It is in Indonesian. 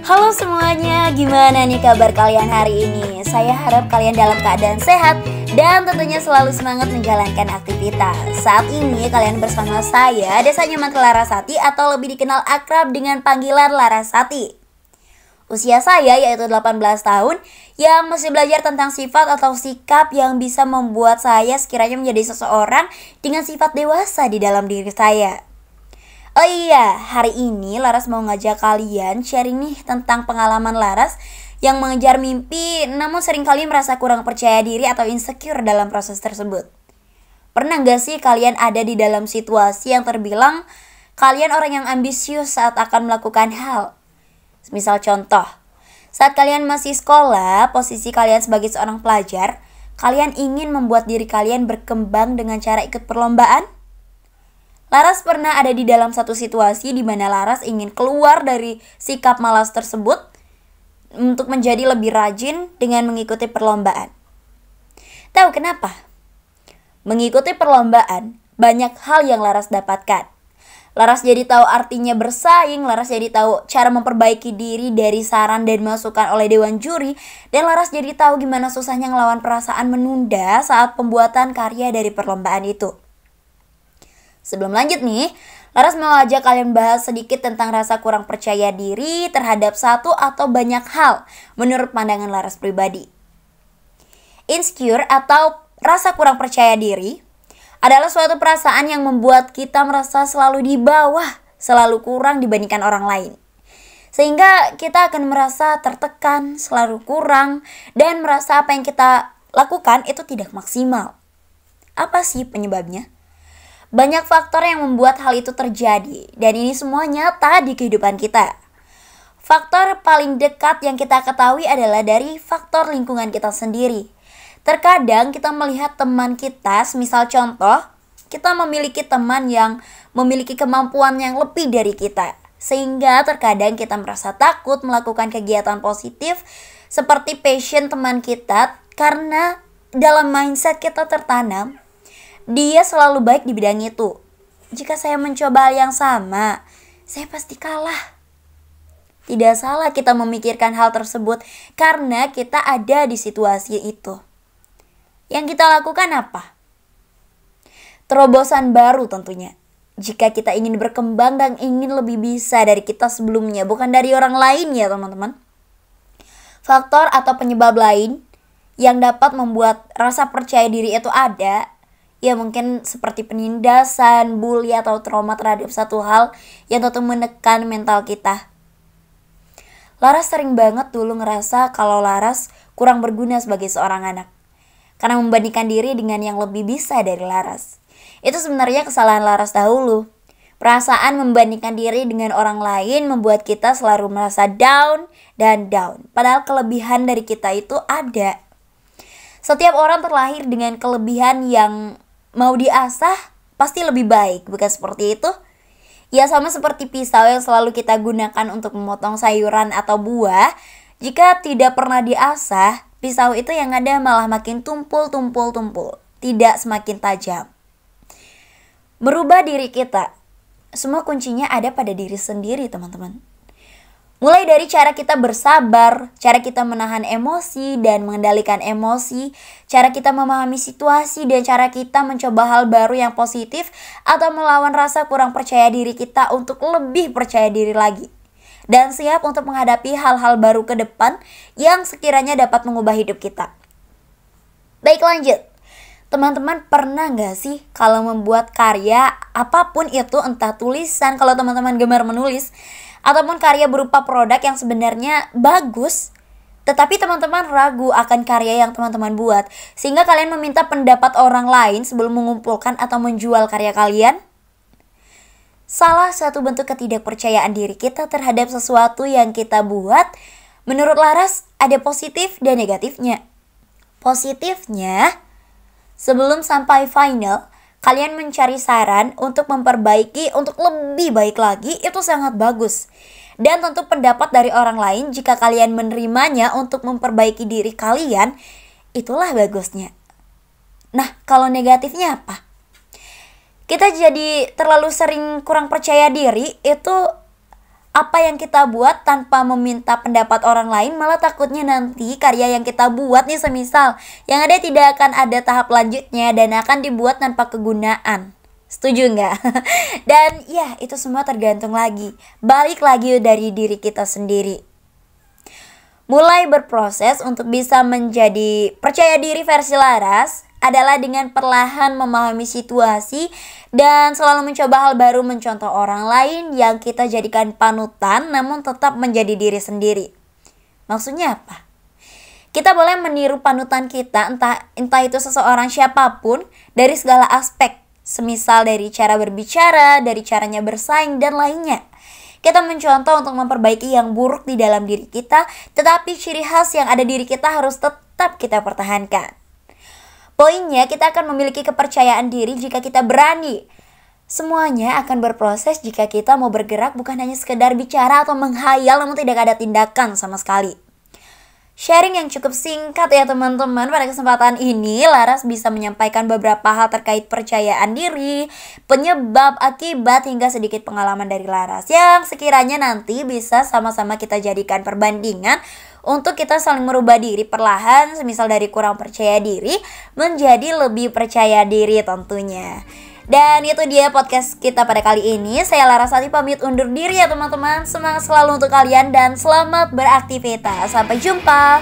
Halo semuanya, gimana nih kabar kalian hari ini? Saya harap kalian dalam keadaan sehat dan tentunya selalu semangat menjalankan aktivitas. Saat ini kalian bersama saya, Desa Nyaman Larasati atau lebih dikenal akrab dengan panggilan Larasati. Usia saya yaitu 18 tahun yang masih belajar tentang sifat atau sikap yang bisa membuat saya sekiranya menjadi seseorang dengan sifat dewasa di dalam diri saya. Oh iya, hari ini Laras mau ngajak kalian sharing nih tentang pengalaman Laras yang mengejar mimpi namun seringkali merasa kurang percaya diri atau insecure dalam proses tersebut. Pernah gak sih kalian ada di dalam situasi yang terbilang kalian orang yang ambisius saat akan melakukan hal? Misal contoh, saat kalian masih sekolah, posisi kalian sebagai seorang pelajar, kalian ingin membuat diri kalian berkembang dengan cara ikut perlombaan? Laras pernah ada di dalam satu situasi di mana Laras ingin keluar dari sikap malas tersebut untuk menjadi lebih rajin dengan mengikuti perlombaan. Tahu kenapa? Mengikuti perlombaan, banyak hal yang Laras dapatkan. Laras jadi tahu artinya bersaing, Laras jadi tahu cara memperbaiki diri dari saran dan masukan oleh dewan juri, dan Laras jadi tahu gimana susahnya ngelawan perasaan menunda saat pembuatan karya dari perlombaan itu. Sebelum lanjut nih, Laras mau ajak kalian bahas sedikit tentang rasa kurang percaya diri terhadap satu atau banyak hal menurut pandangan Laras pribadi. Insecure atau rasa kurang percaya diri adalah suatu perasaan yang membuat kita merasa selalu di bawah, selalu kurang dibandingkan orang lain. Sehingga kita akan merasa tertekan, selalu kurang, dan merasa apa yang kita lakukan itu tidak maksimal. Apa sih penyebabnya? Banyak faktor yang membuat hal itu terjadi, dan ini semua nyata di kehidupan kita. Faktor paling dekat yang kita ketahui adalah dari faktor lingkungan kita sendiri. Terkadang kita melihat teman kita, misal contoh, kita memiliki teman yang memiliki kemampuan yang lebih dari kita. Sehingga terkadang kita merasa takut melakukan kegiatan positif seperti passion teman kita karena dalam mindset kita tertanam, dia selalu baik di bidang itu. Jika saya mencoba hal yang sama, saya pasti kalah. Tidak salah kita memikirkan hal tersebut karena kita ada di situasi itu. Yang kita lakukan apa? Terobosan baru tentunya. Jika kita ingin berkembang dan ingin lebih bisa dari kita sebelumnya, bukan dari orang lain ya teman-teman. Faktor atau penyebab lain yang dapat membuat rasa percaya diri itu ada, ya mungkin seperti penindasan, bully atau trauma terhadap satu hal yang tentu menekan mental kita. Laras sering banget dulu ngerasa kalau Laras kurang berguna sebagai seorang anak. Karena membandingkan diri dengan yang lebih bisa dari Laras. Itu sebenarnya kesalahan Laras dahulu. Perasaan membandingkan diri dengan orang lain membuat kita selalu merasa down dan down. Padahal kelebihan dari kita itu ada. Setiap orang terlahir dengan kelebihan yang mau diasah pasti lebih baik, bukan seperti itu? Ya sama seperti pisau yang selalu kita gunakan untuk memotong sayuran atau buah. Jika tidak pernah diasah, pisau itu yang ada malah makin tumpul, tidak semakin tajam. Merubah diri kita, semua kuncinya ada pada diri sendiri teman-teman. Mulai dari cara kita bersabar, cara kita menahan emosi dan mengendalikan emosi, cara kita memahami situasi dan cara kita mencoba hal baru yang positif atau melawan rasa kurang percaya diri kita untuk lebih percaya diri lagi. Dan siap untuk menghadapi hal-hal baru ke depan yang sekiranya dapat mengubah hidup kita. Baik lanjut. Teman-teman pernah gak sih kalau membuat karya apapun itu, entah tulisan kalau teman-teman gemar menulis, ataupun karya berupa produk yang sebenarnya bagus, tetapi teman-teman ragu akan karya yang teman-teman buat, sehingga kalian meminta pendapat orang lain sebelum mengumpulkan atau menjual karya kalian? Salah satu bentuk ketidakpercayaan diri kita terhadap sesuatu yang kita buat, menurut Laras ada positif dan negatifnya. Positifnya, sebelum sampai final, kalian mencari saran untuk memperbaiki, untuk lebih baik lagi, itu sangat bagus. Dan tentu pendapat dari orang lain jika kalian menerimanya untuk memperbaiki diri kalian, itulah bagusnya. Nah, kalau negatifnya apa? Kita jadi terlalu sering kurang percaya diri, itu apa yang kita buat tanpa meminta pendapat orang lain, malah takutnya nanti karya yang kita buat nih semisal yang ada tidak akan ada tahap lanjutnya dan akan dibuat tanpa kegunaan. Setuju nggak? Dan ya, itu semua tergantung lagi, balik lagi dari diri kita sendiri. Mulai berproses untuk bisa menjadi percaya diri versi Laras adalah dengan perlahan memahami situasi dan selalu mencoba hal baru, mencontoh orang lain yang kita jadikan panutan namun tetap menjadi diri sendiri. Maksudnya apa? Kita boleh meniru panutan kita, entah itu seseorang siapapun, dari segala aspek, semisal dari cara berbicara, dari caranya bersaing, dan lainnya. Kita mencontoh untuk memperbaiki yang buruk di dalam diri kita, tetapi ciri khas yang ada di diri kita harus tetap kita pertahankan. Poinnya, kita akan memiliki kepercayaan diri jika kita berani. Semuanya akan berproses jika kita mau bergerak, bukan hanya sekedar bicara atau menghayal namun tidak ada tindakan sama sekali. Sharing yang cukup singkat ya teman-teman. Pada kesempatan ini Laras bisa menyampaikan beberapa hal terkait percayaan diri, penyebab, akibat, hingga sedikit pengalaman dari Laras yang sekiranya nanti bisa sama-sama kita jadikan perbandingan untuk kita saling merubah diri perlahan, semisal dari kurang percaya diri menjadi lebih percaya diri tentunya. Dan itu dia podcast kita pada kali ini. Saya Larasati pamit undur diri ya teman-teman. Semangat selalu untuk kalian dan selamat beraktivitas. Sampai jumpa.